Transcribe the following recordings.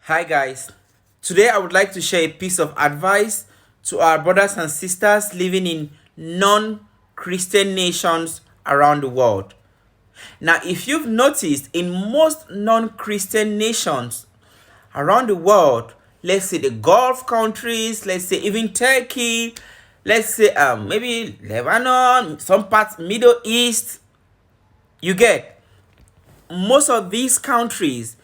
Hi guys, today I would like to share a piece of advice to our brothers and sisters living in non-Christian nations around the world. Now, if you've noticed, in most non-Christian nations around the world, let's say the Gulf countries, let's say even Turkey, let's say maybe Lebanon, some parts Middle East, you get most of these countries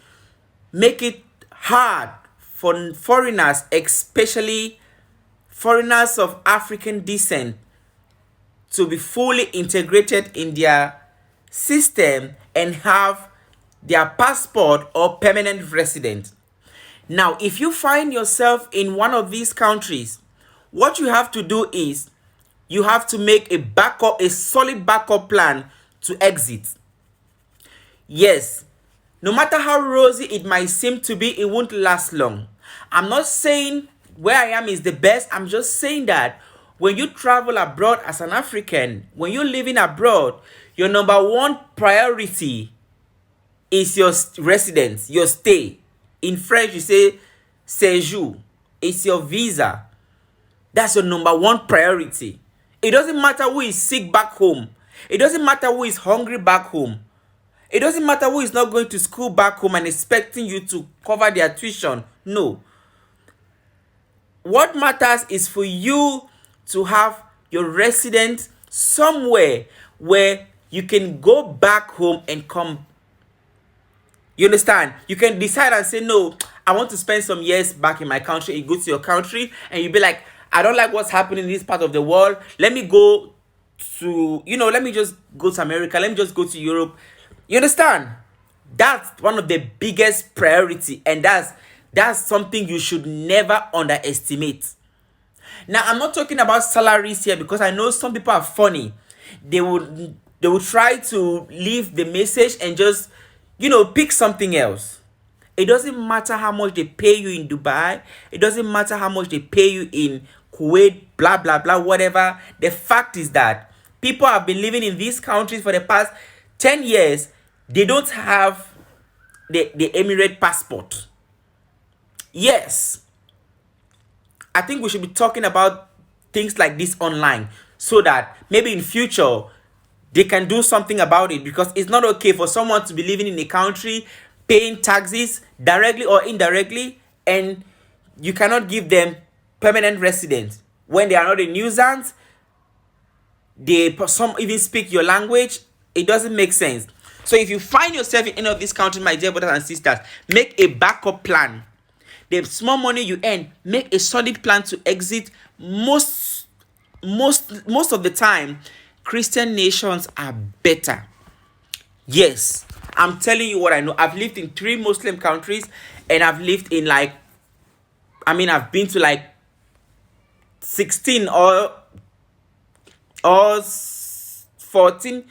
make it hard for foreigners, especially foreigners of African descent, to be fully integrated in their system and have their passport or permanent resident. Now, if you find yourself in one of these countries, what you have to do is you have to make a solid backup plan to exit. Yes, no matter how rosy it might seem to be, it won't last long. I'm not saying where I am is the best. I'm just saying that when you travel abroad as an African, when you're living abroad, your number one priority is your residence, your stay. In French, you say séjour. It's your visa. That's your number one priority. It doesn't matter who is sick back home. It doesn't matter who is hungry back home. It doesn't matter who is not going to school back home and expecting you to cover their tuition. No. What matters is for you to have your residence somewhere where you can go back home and come. You understand? You can decide and say, no, I want to spend some years back in my country. You go to your country and you be like, I don't like what's happening in this part of the world. Let me go to, let me just go to America. Let me just go to Europe. You understand? That's one of the biggest priority, and that's something you should never underestimate. Now, I'm not talking about salaries here because I know some people are funny. They would try to leave the message and just pick something else. It doesn't matter how much they pay you in Dubai. It doesn't matter how much they pay you in Kuwait, blah blah blah, whatever. The fact is that people have been living in these countries for the past 10 years. They don't have the Emirate passport. Yes. I think we should be talking about things like this online so that maybe in future they can do something about it, because it's not okay for someone to be living in a country paying taxes directly or indirectly and you cannot give them permanent residence when they are not a nuisance. Some even speak your language. It doesn't make sense. So if you find yourself in any of these countries, my dear brothers and sisters, make a backup plan. The small money you earn, make a solid plan to exit. Most of the time, Christian nations are better. Yes, I'm telling you what I know. I've lived in 3 Muslim countries, and I've lived in I've been to 16 or 14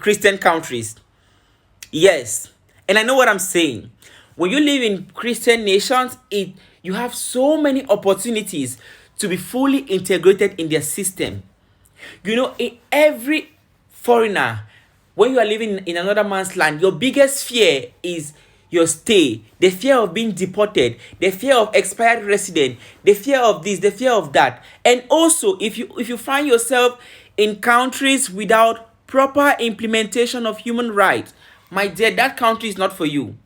Christian countries. Yes. And I know what I'm saying. When you live in Christian nations, you have so many opportunities to be fully integrated in their system. Every foreigner, when you are living in another man's land, your biggest fear is your stay, the fear of being deported, the fear of expired resident, the fear of this, the fear of that. And also, if you find yourself in countries without proper implementation of human rights, my dear, that country is not for you.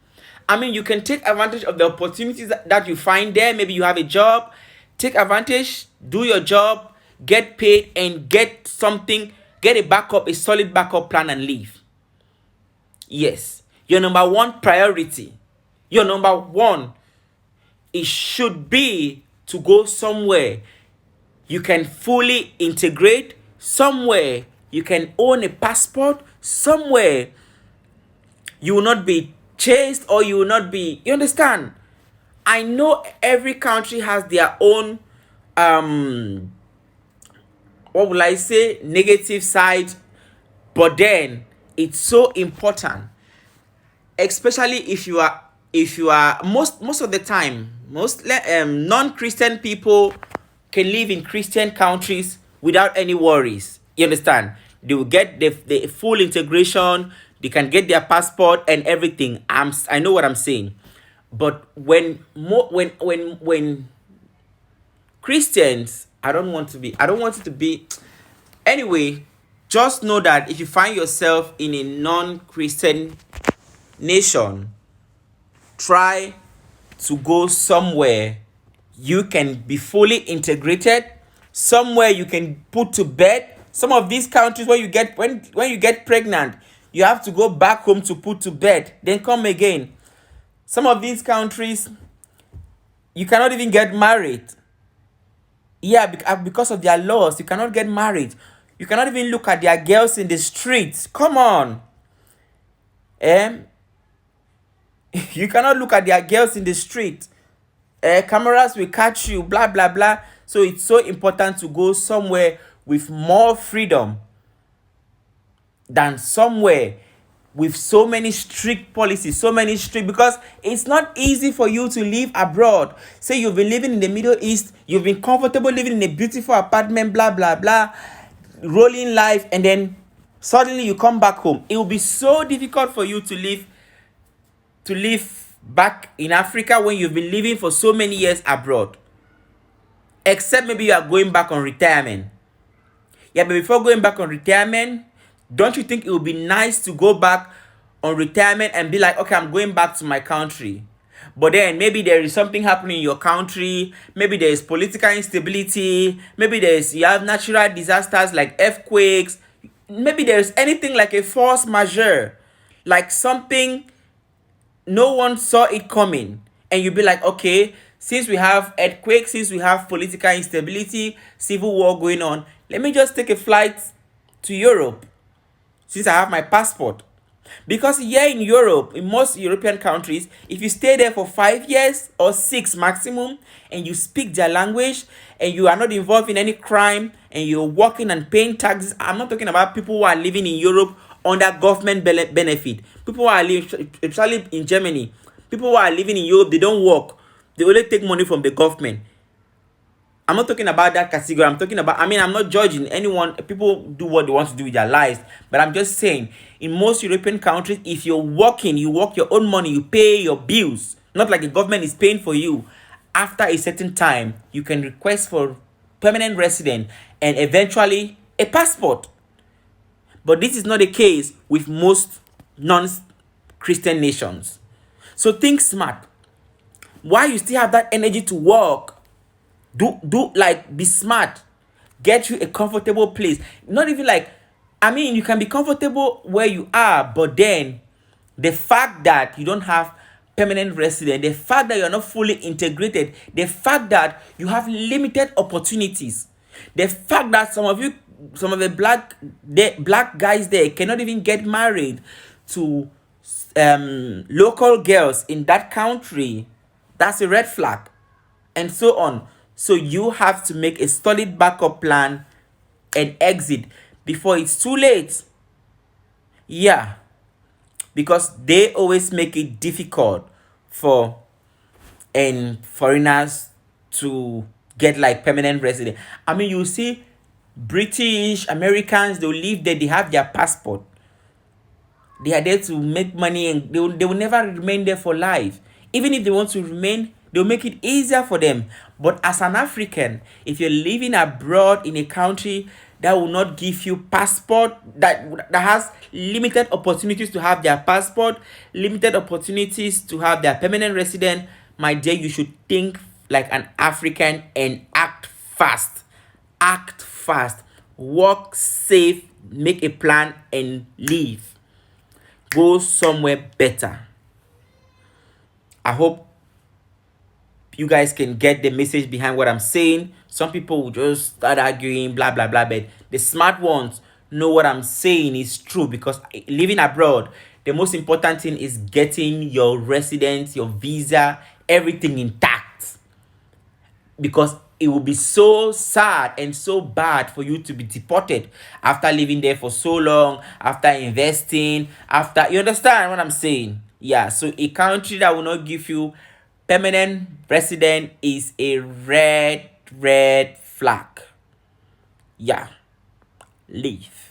You can take advantage of the opportunities that you find there. Maybe you have a job, take advantage, do your job, get paid, and get a solid backup plan and leave. Yes, your number one priority, it should be to go somewhere you can fully integrate, somewhere you can own a passport, somewhere you will not be chased or you will not be, you understand? I know every country has their own negative side, but then it's so important, especially if you are most of the time, most non-Christian people can live in Christian countries without any worries. You understand? They will get the full integration. They can get their passport and everything. I know what I'm saying. But when Christians, I don't want it to be anyway. Just know that if you find yourself in a non-Christian nation, try to go somewhere you can be fully integrated, somewhere you can put to bed. Some of these countries, when you get pregnant, you have to go back home to put to bed, then come again. Some of these countries, you cannot even get married. Yeah, because of their laws, you cannot get married. You cannot even look at their girls in the streets. Come on. You cannot look at their girls in the street. Cameras will catch you, blah, blah, blah. So it's so important to go somewhere with more freedom than somewhere with so many strict policies, because it's not easy for you to live abroad. Say you've been living in the Middle East, you've been comfortable living in a beautiful apartment, blah, blah, blah, rolling life, and then suddenly you come back home. It will be so difficult for you to live back in Africa when you've been living for so many years abroad. Except maybe you are going back on retirement. Yeah, but before going back on retirement, don't you think it would be nice to go back on retirement and be like, okay, I'm going back to my country. But then maybe there is something happening in your country. Maybe there is political instability. Maybe you have natural disasters like earthquakes. Maybe there is anything like a force majeure, like something no one saw it coming. And you'll be like, okay, since we have earthquakes, since we have political instability, civil war going on, let me just take a flight to Europe since I have my passport. Because here in Europe, in most European countries, if you stay there for 5 years or 6 maximum, and you speak their language, and you are not involved in any crime, and you're working and paying taxes, I'm not talking about people who are living in Europe under government benefit. People who are living, especially in Germany, people who are living in Europe, they don't work. They only take money from the government. I'm not talking about that category. I'm talking about, I'm not judging anyone. People do what they want to do with their lives. But I'm just saying, in most European countries, if you're working, you work your own money, you pay your bills, not like the government is paying for you. After a certain time, you can request for permanent resident and eventually a passport. But this is not the case with most non-Christian nations. So think smart. While you still have that energy to work, be smart. Get you a comfortable place. Not even you can be comfortable where you are, but then the fact that you don't have permanent resident, the fact that you're not fully integrated, the fact that you have limited opportunities, the fact that some of the black guys there cannot even get married to local girls in that country, that's a red flag, and so on. So you have to make a solid backup plan and exit before it's too late. Yeah, because they always make it difficult for foreigners to get permanent resident. You see British Americans, they'll live there, they have their passport, they are there to make money, and they will never remain there for life. Even if they want to remain, they'll make it easier for them. But as an African, if you're living abroad in a country that will not give you passport, that has limited opportunities to have their passport, limited opportunities to have their permanent resident, my dear, you should think like an African and act fast. Act fast. Work safe, make a plan, and leave. Go somewhere better. I hope you guys can get the message behind what I'm saying. Some people will just start arguing, blah, blah, blah. But the smart ones know what I'm saying is true, because living abroad, the most important thing is getting your residence, your visa, everything intact. Because it will be so sad and so bad for you to be deported after living there for so long, after investing, you understand what I'm saying? Yeah, so a country that will not give you permanent resident is a red flag. Yeah, leave.